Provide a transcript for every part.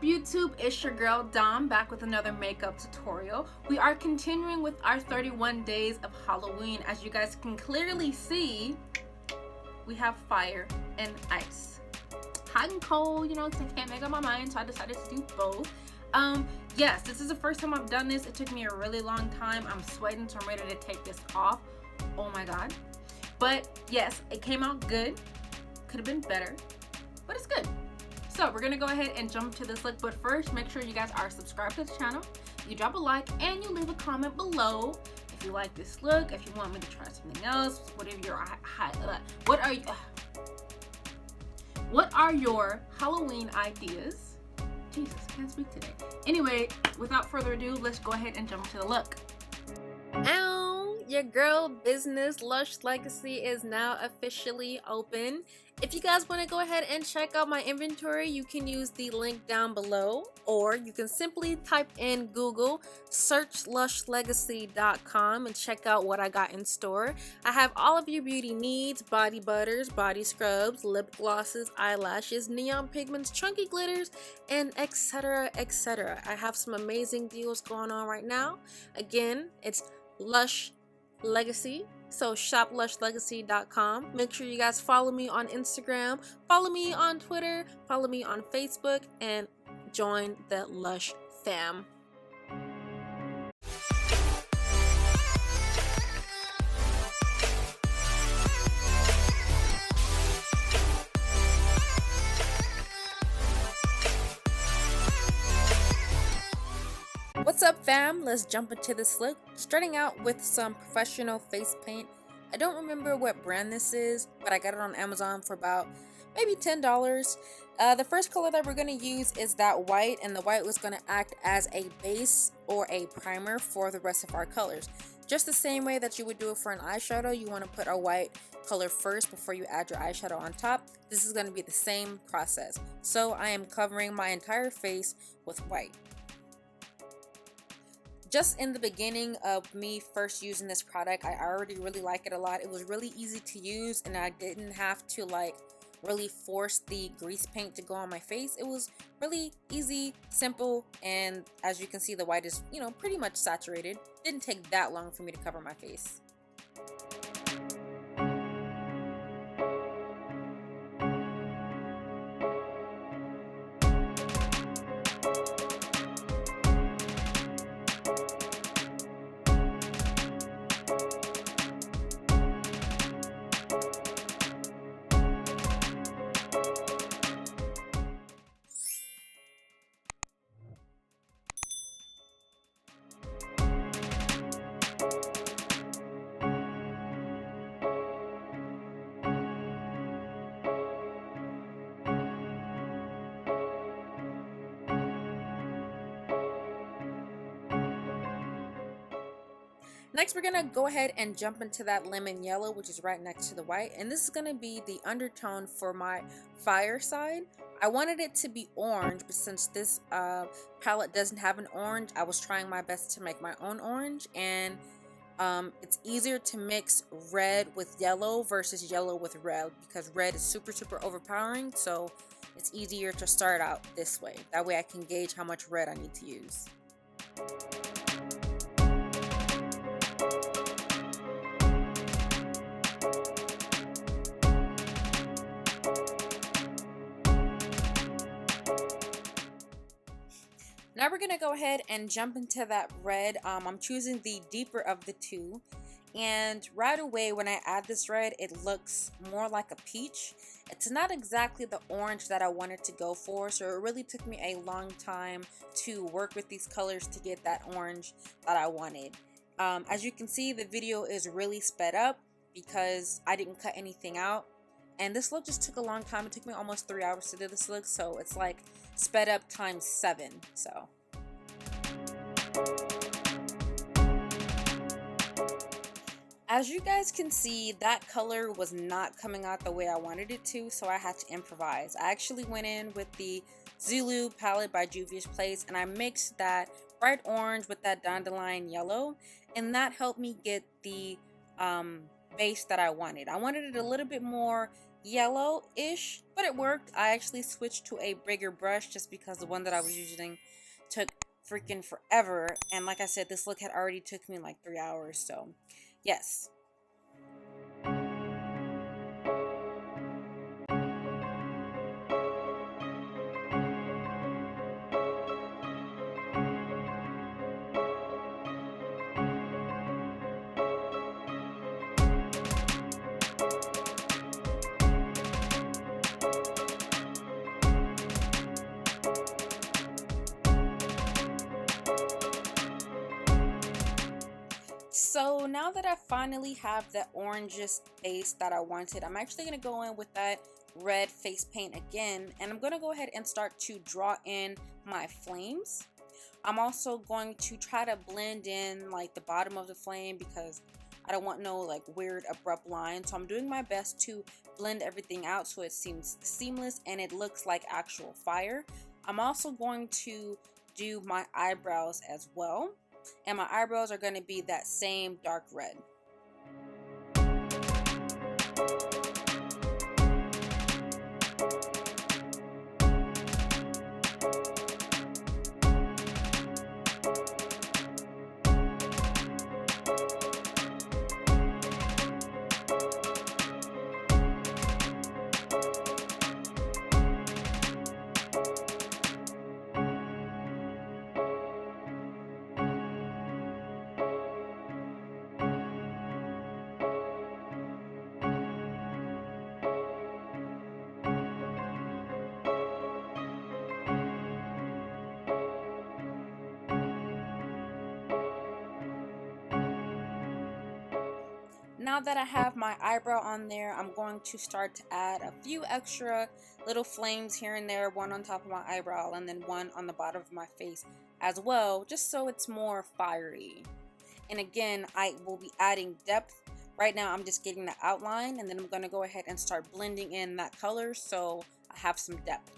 YouTube? It's your girl Dom back with another makeup tutorial. We are continuing with our 31 days of Halloween. As you guys can clearly see, we have fire and ice. Hot and cold, you know, because I can't make up my mind, so I decided to do both. Yes, this is the first time I've done this. It took me a really long time. I'm sweating, so I'm ready to take this off. Oh my god. But yes, it came out good. Could have been better, but it's good. So we're gonna go ahead and jump to this look, but first make sure you guys are subscribed to the channel, you drop a like, and you leave a comment below if you like this look, if you want me to try something else, whatever your what are your Halloween ideas? Jesus, can't speak today. Anyway, without further ado, let's go ahead and jump to the look. Ow, your girl business Lush Legacy is now officially open. If you guys want to go ahead and check out my inventory, you can use the link down below, or you can simply type in Google, search lushlegacy.com and check out what I got in store. I have all of your beauty needs: body butters, body scrubs, lip glosses, eyelashes, neon pigments, chunky glitters, and etc, etc. I have some amazing deals going on right now. Again, it's Lush Legacy, so shop lushlegacy.com. Make sure you guys follow me on Instagram, follow me on Twitter, follow me on Facebook, and join the Lush fam. What's up, fam? Let's jump into this look. Starting out with some professional face paint. I don't remember what brand this is, but I got it on Amazon for about maybe $10. The first color that we're going to use is that white, and the white was going to act as a base or a primer for the rest of our colors. Just the same way that you would do it for an eyeshadow, you want to put a white color first before you add your eyeshadow on top. This is going to be the same process. So I am covering my entire face with white. Just in the beginning of me first using this product, I already really like it a lot. It was really easy to use, and I didn't have to like really force the grease paint to go on my face. It was really easy, simple, and as you can see, the white is, you know, pretty much saturated. Didn't take that long for me to cover my face. Next, we're gonna go ahead and jump into that lemon yellow, which is right next to the white, and this is gonna be the undertone for my fire side. I wanted it to be orange, but since this palette doesn't have an orange, I was trying my best to make my own orange, and it's easier to mix red with yellow versus yellow with red, because red is super overpowering, so it's easier to start out this way. That way I can gauge how much red I need to use. Now we're gonna go ahead and jump into that red. I'm choosing the deeper of the two, and right away when I add this red, it looks more like a peach. It's not exactly the orange that I wanted to go for, so it really took me a long time to work with these colors to get that orange that I wanted. As you can see, the video is really sped up because I didn't cut anything out. And this look just took a long time. It took me almost 3 hours to do this look, so it's like sped up times 7. So as you guys can see, that color was not coming out the way I wanted it to, so I had to improvise. I actually went in with the Zulu palette by Juvia's Place, and I mixed that bright orange with that dandelion yellow, and that helped me get the base that I wanted. I wanted it a little bit more yellow-ish, but it worked. I actually switched to a bigger brush just because the one that I was using took freaking forever, and like I said, this look had already took me like 3 hours, so yes. So now that I finally have the orangest base that I wanted, I'm actually going to go in with that red face paint again, and I'm going to go ahead and start to draw in my flames. I'm also going to try to blend in like the bottom of the flame because I don't want no like weird abrupt lines. So I'm doing my best to blend everything out so it seems seamless and it looks like actual fire. I'm also going to do my eyebrows as well, and my eyebrows are going to be that same dark red. Now that I have my eyebrow on there, I'm going to start to add a few extra little flames here and there, one on top of my eyebrow and then one on the bottom of my face as well, just so it's more fiery. And again, I will be adding depth. Right now I'm just getting the outline, and then I'm going to go ahead and start blending in that color so I have some depth.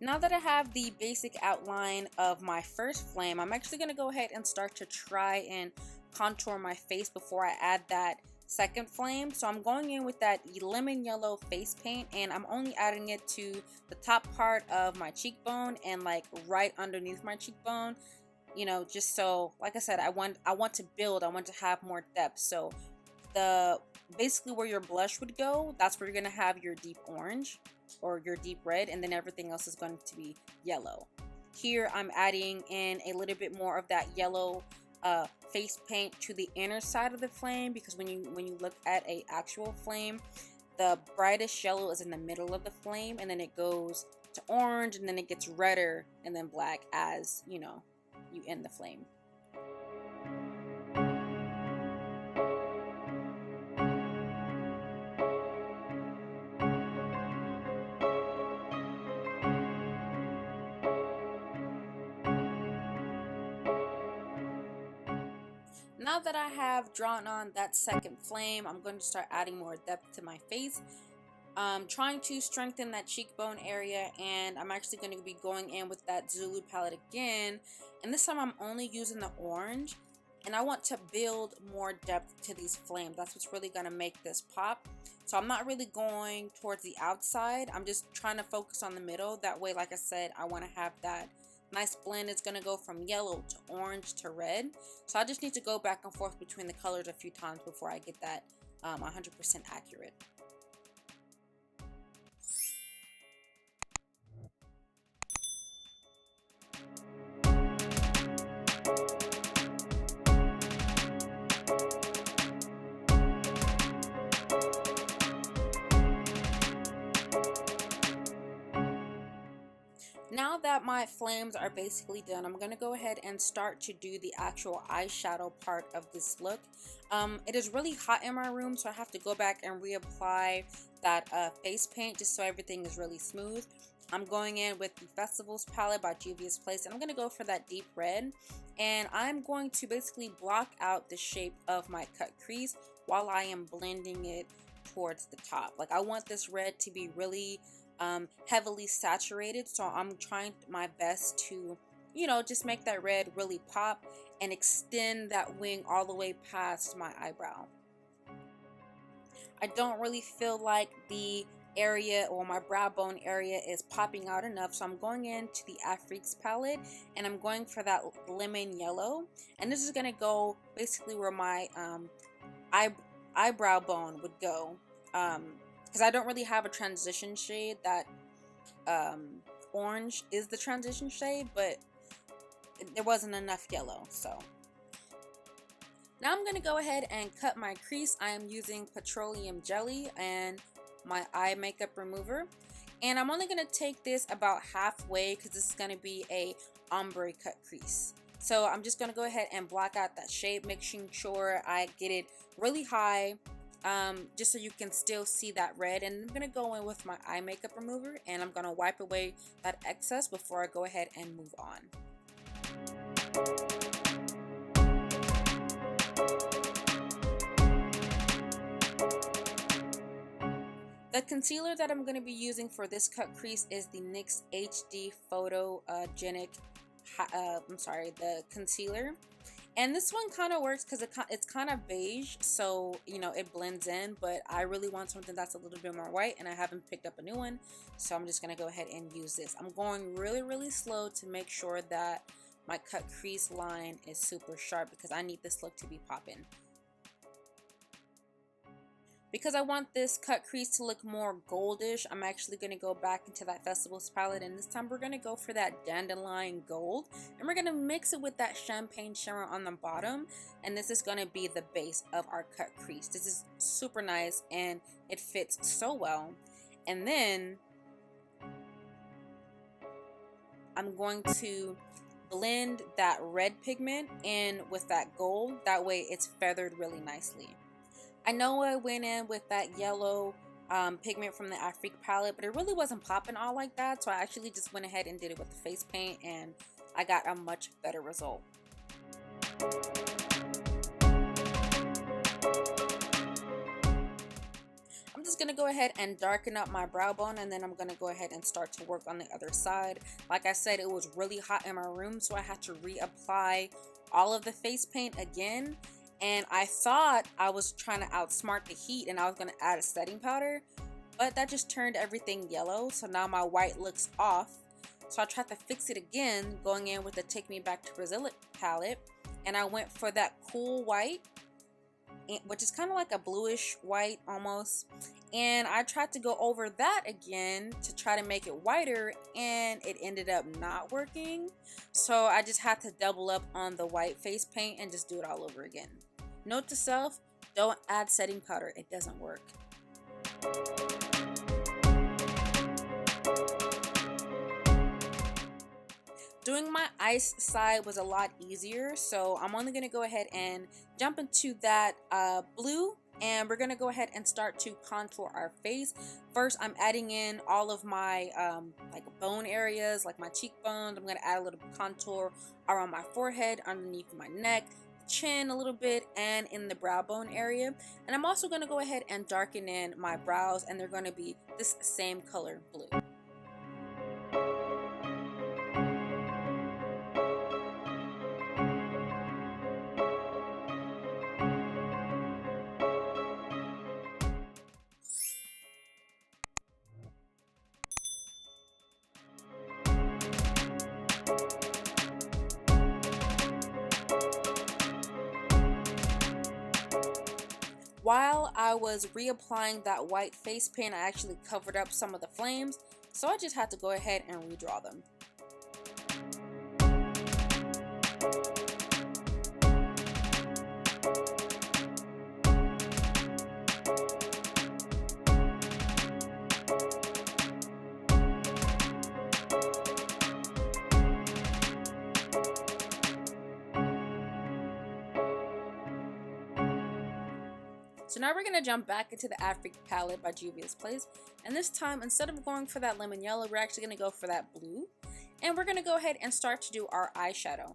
Now that I have the basic outline of my first flame, I'm actually going to go ahead and start to try and contour my face before I add that second flame. So I'm going in with that lemon yellow face paint, and I'm only adding it to the top part of my cheekbone and like right underneath my cheekbone, you know, just so, like I said, I want to build, I want to have more depth. So the basically where your blush would go, that's where you're going to have your deep orange or your deep red, and then everything else is going to be yellow. Here I'm adding in a little bit more of that yellow face paint to the inner side of the flame, because when you look at a actual flame, the brightest yellow is in the middle of the flame, and then it goes to orange, and then it gets redder and then black as you know you end the flame. Now that I have drawn on that second flame, I'm going to start adding more depth to my face. Trying to strengthen that cheekbone area, and I'm actually going to be going in with that Zulu palette again, and this time I'm only using the orange, and I want to build more depth to these flames. That's what's really going to make this pop. So I'm not really going towards the outside, I'm just trying to focus on the middle. That way, like I said, I want to have that nice blend. It's going to go from yellow to orange to red, so I just need to go back and forth between the colors a few times before I get that 100% accurate. Now that my flames are basically done, I'm going to go ahead and start to do the actual eyeshadow part of this look. It is really hot in my room, so I have to go back and reapply that face paint just so everything is really smooth. I'm going in with the Festivals palette by Juvia's Place, and I'm going to go for that deep red. And I'm going to basically block out the shape of my cut crease while I am blending it towards the top. Like, I want this red to be really heavily saturated, so I'm trying my best to, you know, just make that red really pop and extend that wing all the way past my eyebrow. I don't really feel like the area or my brow bone area is popping out enough, so I'm going into the Afrique palette and I'm going for that lemon yellow, and this is going to go basically where my eyebrow bone would go, because I don't really have a transition shade. That orange is the transition shade, but there wasn't enough yellow, so now I'm going to go ahead and cut my crease. I am using Petroleum Jelly and my eye makeup remover, and I'm only going to take this about halfway because this is going to be a ombre cut crease. So I'm just going to go ahead and block out that shape, making sure I get it really high, just so you can still see that red. And I'm going to go in with my eye makeup remover and I'm going to wipe away that excess before I go ahead and move on. The concealer that I'm going to be using for this cut crease is the NYX HD Photogenic, the concealer. And this one kind of works because it's kind of beige, so, you know, it blends in, but I really want something that's a little bit more white, and I haven't picked up a new one, so I'm just going to go ahead and use this. I'm going really slow to make sure that my cut crease line is super sharp because I need this look to be popping. Because I want this cut crease to look more goldish, I'm actually going to go back into that Festivals palette, and this time we're going to go for that dandelion gold, and we're going to mix it with that champagne shimmer on the bottom, and this is going to be the base of our cut crease. This is super nice and it fits so well. And then I'm going to blend that red pigment in with that gold, that way it's feathered really nicely. I know I went in with that yellow pigment from the Afrique palette, but it really wasn't popping all like that, so I actually just went ahead and did it with the face paint, and I got a much better result. I'm just going to go ahead and darken up my brow bone, and then I'm going to go ahead and start to work on the other side. Like I said, it was really hot in my room, so I had to reapply all of the face paint again. And I thought I was trying to outsmart the heat and I was going to add a setting powder, but that just turned everything yellow. So now my white looks off. So I tried to fix it again, going in with the Take Me Back to Brazil palette. And I went for that cool white, which is kind of like a bluish white almost. And I tried to go over that again to try to make it whiter, and it ended up not working. So I just had to double up on the white face paint and just do it all over again. Note to self, don't add setting powder, it doesn't work. Doing my ice side was a lot easier, so I'm only going to go ahead and jump into that blue, and we're going to go ahead and start to contour our face. First, I'm adding in all of my like bone areas, like my cheekbones. I'm going to add a little contour around my forehead, underneath my neck, chin a little bit, and in the brow bone area. And I'm also going to go ahead and darken in my brows, and they're going to be this same color, blue. While I was reapplying that white face paint, I actually covered up some of the flames, so I just had to go ahead and redraw them. So now we're going to jump back into the Afrique palette by Juvia's Place. And this time, instead of going for that lemon yellow, we're actually going to go for that blue. And we're going to go ahead and start to do our eyeshadow.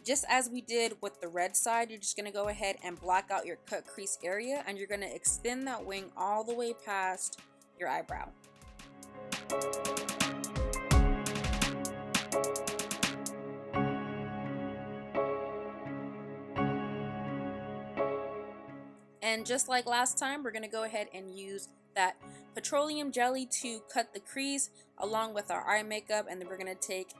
Just as we did with the red side, you're just going to go ahead and block out your cut crease area. And you're going to extend that wing all the way past your eyebrow. And just like last time, we're going to go ahead and use that petroleum jelly to cut the crease along with our eye makeup. And then we're going to take,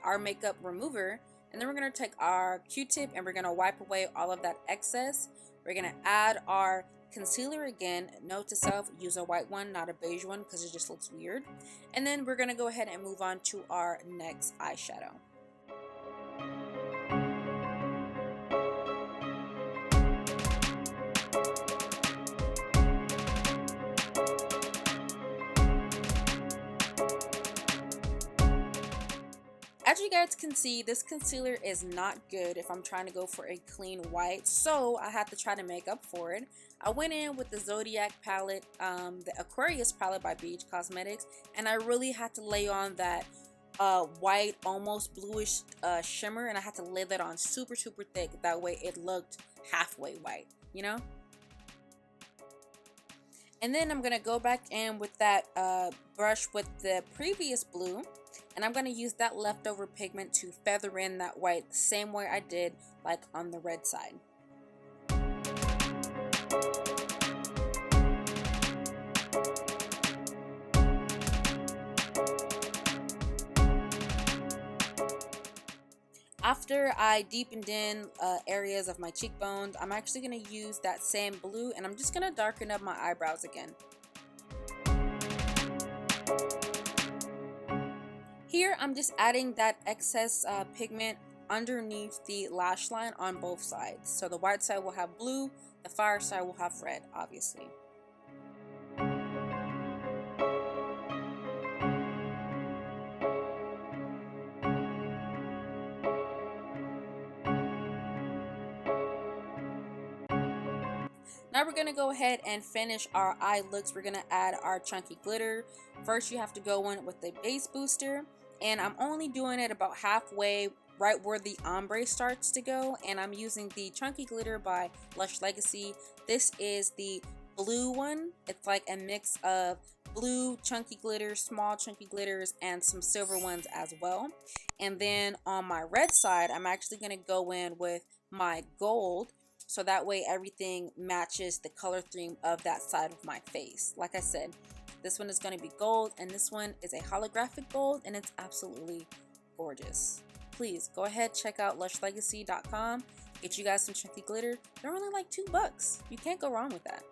our makeup remover. And then we're going to take our Q-tip and we're going to wipe away all of that excess. We're going to add our concealer again. Note to self, use a white one, not a beige one, because it just looks weird. And then we're going to go ahead and move on to our next eyeshadow. As you guys can see, this concealer is not good if I'm trying to go for a clean white, so I had to try to make up for it. I went in with the Zodiac palette, the Aquarius palette by Beige Cosmetics, and I really had to lay on that white, almost bluish shimmer, and I had to lay that on super thick. That way it looked halfway white, you know? And then I'm gonna go back in with that brush with the previous blue, and I'm gonna use that leftover pigment to feather in that white the same way I did like on the red side. After I deepened in areas of my cheekbones, I'm actually going to use that same blue and I'm just going to darken up my eyebrows again. Here I'm just adding that excess pigment underneath the lash line on both sides. So the white side will have blue, the fire side will have red, obviously. Now we're going to go ahead and finish our eye looks. We're going to add our chunky glitter. First you have to go in with the base booster, and I'm only doing it about halfway, right where the ombre starts to go, and I'm using the chunky glitter by Lush Legacy. This is the blue one. It's like a mix of blue chunky glitters, small chunky glitters, and some silver ones as well. And then on my red side, I'm actually going to go in with my gold, so that way everything matches the color theme of that side of my face. Like I said, this one is going to be gold, and this one is a holographic gold, and it's absolutely gorgeous. Please go ahead, check out lushlegacy.com, get you guys some chunky glitter. They're only like $2. You can't go wrong with that.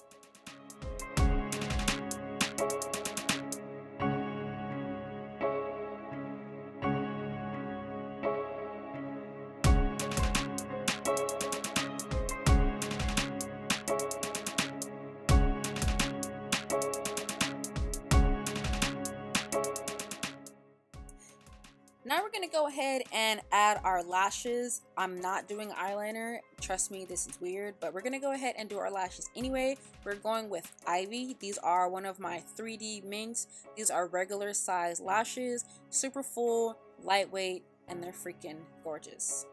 Now we're going to go ahead and add our lashes. I'm not doing eyeliner. Trust me, this is weird, but we're going to go ahead and do our lashes anyway. We're going with Ivy. These are one of my 3D Minks. These are regular size lashes, super full, lightweight, and they're freaking gorgeous.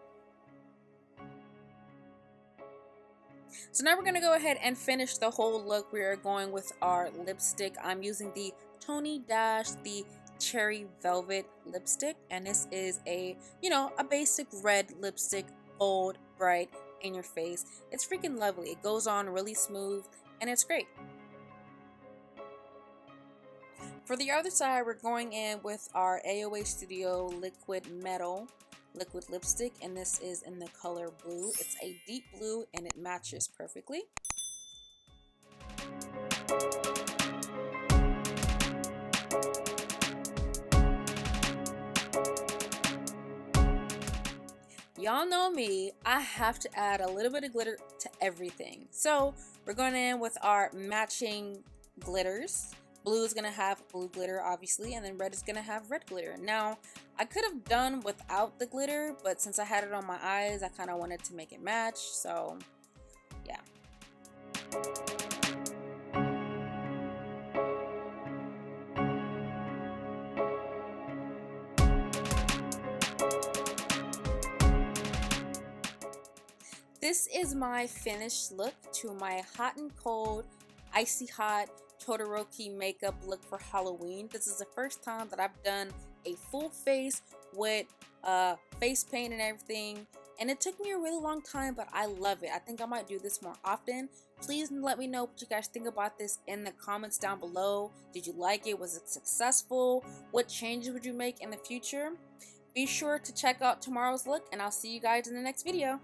So now we're going to go ahead and finish the whole look. We are going with our lipstick. I'm using the Tony Dash, the Cherry Velvet lipstick, and this is a, a basic red lipstick, bold, bright, in your face. It's freaking lovely. It goes on really smooth and it's great. For the other side, we're going in with our AOA Studio Liquid Metal liquid lipstick, and this is in the color blue. It's a deep blue and it matches perfectly. Y'all know me, I have to add a little bit of glitter to everything. So we're going in with our matching glitters. Blue is going to have blue glitter, obviously, and then red is going to have red glitter. Now, I could have done without the glitter, but since I had it on my eyes, I kind of wanted to make it match, so yeah. This is my finished look to my hot and cold, icy hot Todoroki makeup look for Halloween. This is the first time that I've done a full face with face paint and everything, and it took me a really long time, but I love it. I think I might do this more often. Please let me know what you guys think about this in the comments down below. Did you like it? Was it successful? What changes would you make in the future? Be sure to check out tomorrow's look, and I'll see you guys in the next video.